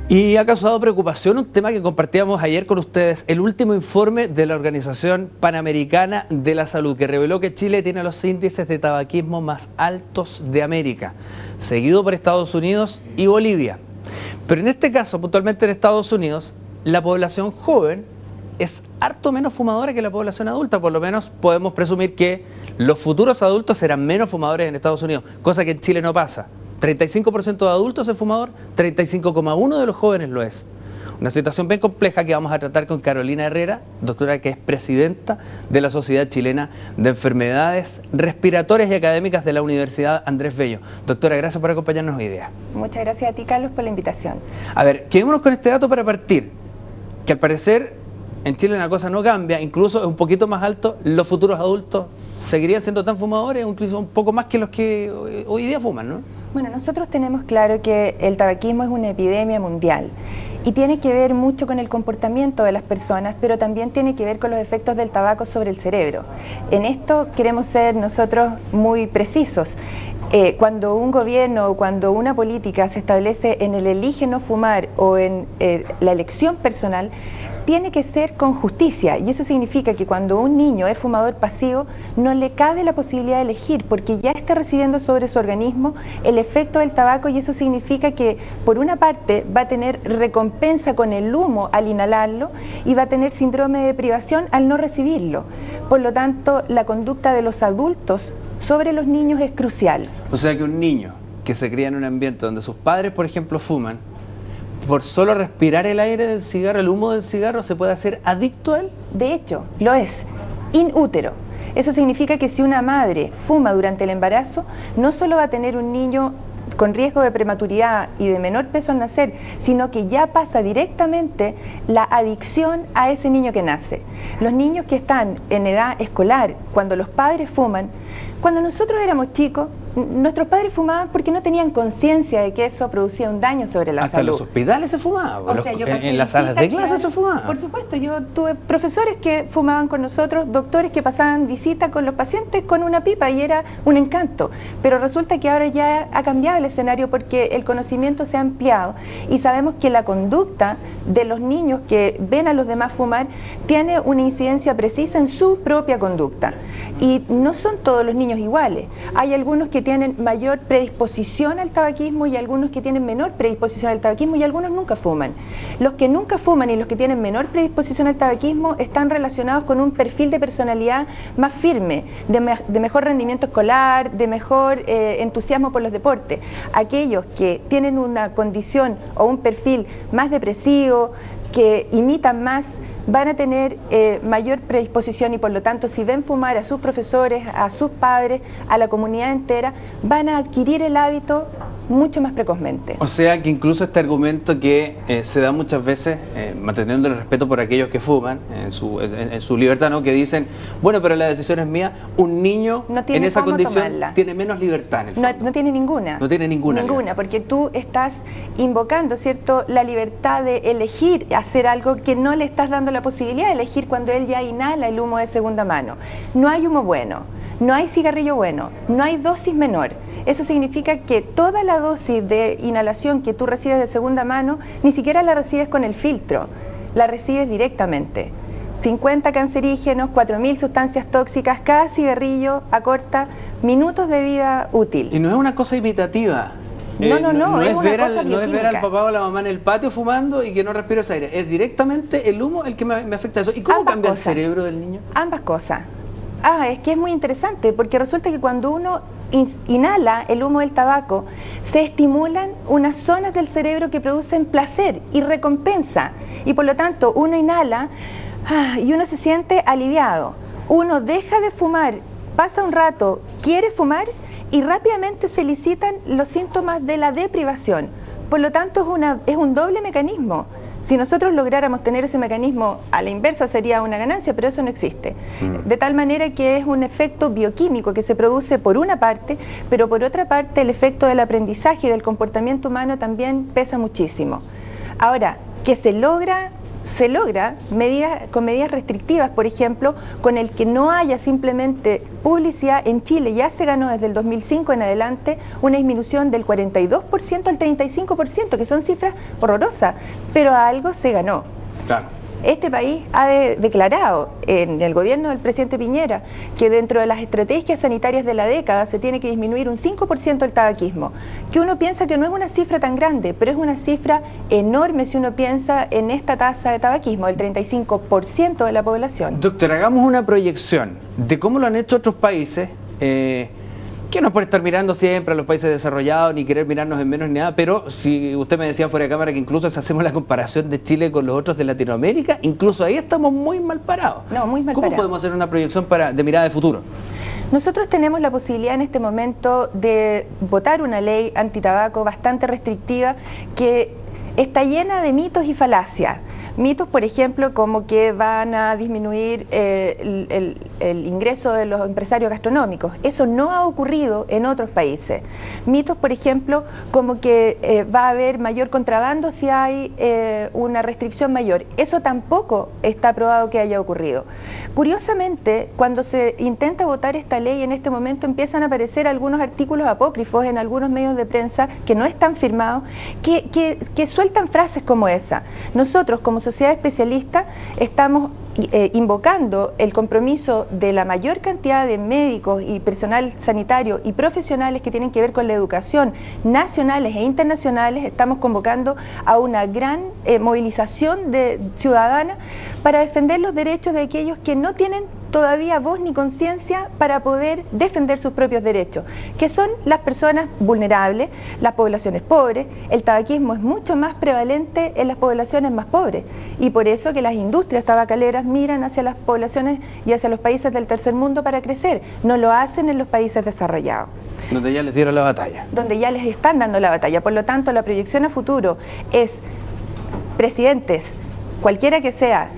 Y ha causado preocupación un tema que compartíamos ayer con ustedes, el último informe de la Organización Panamericana de la Salud, que reveló que Chile tiene los índices de tabaquismo más altos de América, seguido por Estados Unidos y Bolivia. Pero en este caso, puntualmente en Estados Unidos, la población joven es harto menos fumadora que la población adulta. Por lo menos podemos presumir que los futuros adultos serán menos fumadores en Estados Unidos, cosa que en Chile no pasa. 35% de adultos es fumador, 35,1% de los jóvenes lo es. Una situación bien compleja que vamos a tratar con Carolina Herrera, doctora que es presidenta de la Sociedad Chilena de Enfermedades Respiratorias y Académicas de la Universidad Andrés Bello. Doctora, gracias por acompañarnos hoy día. Muchas gracias a ti, Carlos, por la invitación. A ver, quedémonos con este dato para partir, que al parecer en Chile la cosa no cambia, incluso es un poquito más alto, los futuros adultos seguirían siendo tan fumadores, incluso un poco más que los que hoy día fuman, ¿no? Bueno, nosotros tenemos claro que el tabaquismo es una epidemia mundial y tiene que ver mucho con el comportamiento de las personas, pero también tiene que ver con los efectos del tabaco sobre el cerebro. En esto queremos ser nosotros muy precisos. Cuando un gobierno o cuando una política se establece en el elige no fumar o en la elección personal, tiene que ser con justicia, y eso significa que cuando un niño es fumador pasivo no le cabe la posibilidad de elegir porque ya está recibiendo sobre su organismo el efecto del tabaco, y eso significa que por una parte va a tener recompensa con el humo al inhalarlo y va a tener síndrome de privación al no recibirlo. Por lo tanto, la conducta de los adultos sobre los niños es crucial. O sea que un niño que se cría en un ambiente donde sus padres, por ejemplo, fuman, por solo respirar el aire del cigarro, el humo del cigarro, ¿se puede hacer adicto a él? De hecho, lo es, in útero. Eso significa que si una madre fuma durante el embarazo, no solo va a tener un niño con riesgo de prematuridad y de menor peso al nacer, sino que ya pasa directamente la adicción a ese niño que nace. Los niños que están en edad escolar, cuando los padres fuman, cuando nosotros éramos chicos, nuestros padres fumaban porque no tenían conciencia de que eso producía un daño sobre la salud. Hasta en los hospitales se fumaba, o sea, en las salas de clase se fumaba. Por supuesto, yo tuve profesores que fumaban con nosotros, doctores que pasaban visita con los pacientes con una pipa y era un encanto. Pero resulta que ahora ya ha cambiado el escenario porque el conocimiento se ha ampliado y sabemos que la conducta de los niños que ven a los demás fumar tiene una incidencia precisa en su propia conducta. Y no son todos los niños iguales. Hay algunos que tienen mayor predisposición al tabaquismo y algunos que tienen menor predisposición al tabaquismo y algunos nunca fuman. Los que nunca fuman y los que tienen menor predisposición al tabaquismo están relacionados con un perfil de personalidad más firme, de mejor rendimiento escolar, de mejor entusiasmo por los deportes. Aquellos que tienen una condición o un perfil más depresivo, que imitan más, van a tener mayor predisposición y por lo tanto si ven fumar a sus profesores, a sus padres, a la comunidad entera, van a adquirir el hábito mucho más precozmente. O sea que incluso este argumento que se da muchas veces, manteniendo el respeto por aquellos que fuman, en su libertad, ¿no? Que dicen, bueno, pero la decisión es mía, un niño no en esa condición tiene menos libertad en el fondo. No tiene ninguna. No tiene ninguna. Ninguna, porque tú estás invocando, ¿cierto?, la libertad de elegir hacer algo que no le estás dando la posibilidad de elegir cuando él ya inhala el humo de segunda mano. No hay humo bueno, no hay cigarrillo bueno, no hay dosis menor. Eso significa que toda la dosis de inhalación que tú recibes de segunda mano, ni siquiera la recibes con el filtro, la recibes directamente. 50 cancerígenos, 4000 sustancias tóxicas, cada cigarrillo acorta minutos de vida útil. Y no es una cosa imitativa. No es ver al papá o la mamá en el patio fumando y que no respiro ese aire. Es directamente el humo el que me afecta a eso. ¿Y cómo cambia el cerebro del niño? Ambas cosas. Es que es muy interesante porque resulta que cuando uno inhala el humo del tabaco, se estimulan unas zonas del cerebro que producen placer y recompensa. Y por lo tanto uno inhala y uno se siente aliviado. Uno deja de fumar, pasa un rato, quiere fumar y rápidamente se elicitan los síntomas de la deprivación. Por lo tanto es un doble mecanismo. Si nosotros lográramos tener ese mecanismo a la inversa sería una ganancia, pero eso no existe. De tal manera que es un efecto bioquímico que se produce por una parte, pero por otra parte el efecto del aprendizaje y del comportamiento humano también pesa muchísimo. Ahora, que se logra se logra con medidas restrictivas, por ejemplo, con el que no haya simplemente publicidad. En Chile ya se ganó desde el 2005 en adelante una disminución del 42% al 35%, que son cifras horrorosas, pero a algo se ganó. Claro. Este país ha declarado en el gobierno del presidente Piñera que dentro de las estrategias sanitarias de la década se tiene que disminuir un 5% el tabaquismo, que uno piensa que no es una cifra tan grande, pero es una cifra enorme si uno piensa en esta tasa de tabaquismo, el 35% de la población. Doctor, hagamos una proyección de cómo lo han hecho otros países, que no es por estar mirando siempre a los países desarrollados ni querer mirarnos en menos ni nada, pero si usted me decía fuera de cámara que incluso si hacemos la comparación de Chile con los otros de Latinoamérica, incluso ahí estamos muy mal parados. No, muy mal ¿Cómo parados. podemos hacer una proyección de mirada de futuro? Nosotros tenemos la posibilidad en este momento de votar una ley antitabaco bastante restrictiva que está llena de mitos y falacias. Mitos, por ejemplo, como que van a disminuir el ingreso de los empresarios gastronómicos. Eso no ha ocurrido en otros países. Mitos, por ejemplo, como que va a haber mayor contrabando si hay una restricción mayor. Eso tampoco está probado que haya ocurrido. Curiosamente, cuando se intenta votar esta ley, en este momento empiezan a aparecer algunos artículos apócrifos en algunos medios de prensa que no están firmados, que sueltan frases como esa. Nosotros, como sociedad especialista, estamos invocando el compromiso de la mayor cantidad de médicos y personal sanitario y profesionales que tienen que ver con la educación, nacionales e internacionales. Estamos convocando a una gran movilización ciudadana para defender los derechos de aquellos que no tienen todavía voz ni conciencia para poder defender sus propios derechos, que son las personas vulnerables, las poblaciones pobres. El tabaquismo es mucho más prevalente en las poblaciones más pobres y por eso que las industrias tabacaleras miran hacia las poblaciones y hacia los países del tercer mundo para crecer. No lo hacen en los países desarrollados. Donde ya les dieron la batalla. Donde ya les están dando la batalla. Por lo tanto, la proyección a futuro es, presidentes, cualquiera que sea,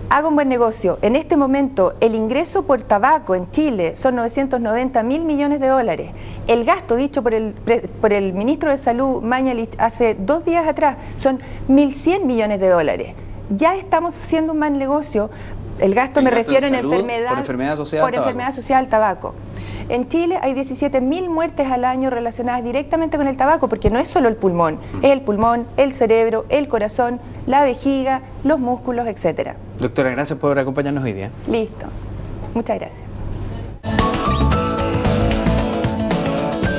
haga un buen negocio. En este momento, el ingreso por tabaco en Chile son 990.000 millones de dólares. El gasto dicho por el ministro de Salud, Mañalich, hace 2 días atrás, son 1.100 millones de dólares. Ya estamos haciendo un mal negocio. El gasto me refiero en enfermedad, por enfermedad asociada al tabaco. En Chile hay 17.000 muertes al año relacionadas directamente con el tabaco, porque no es solo el pulmón, es el pulmón, el cerebro, el corazón, la vejiga, los músculos, etcétera. Doctora, gracias por acompañarnos hoy día. Listo. Muchas gracias.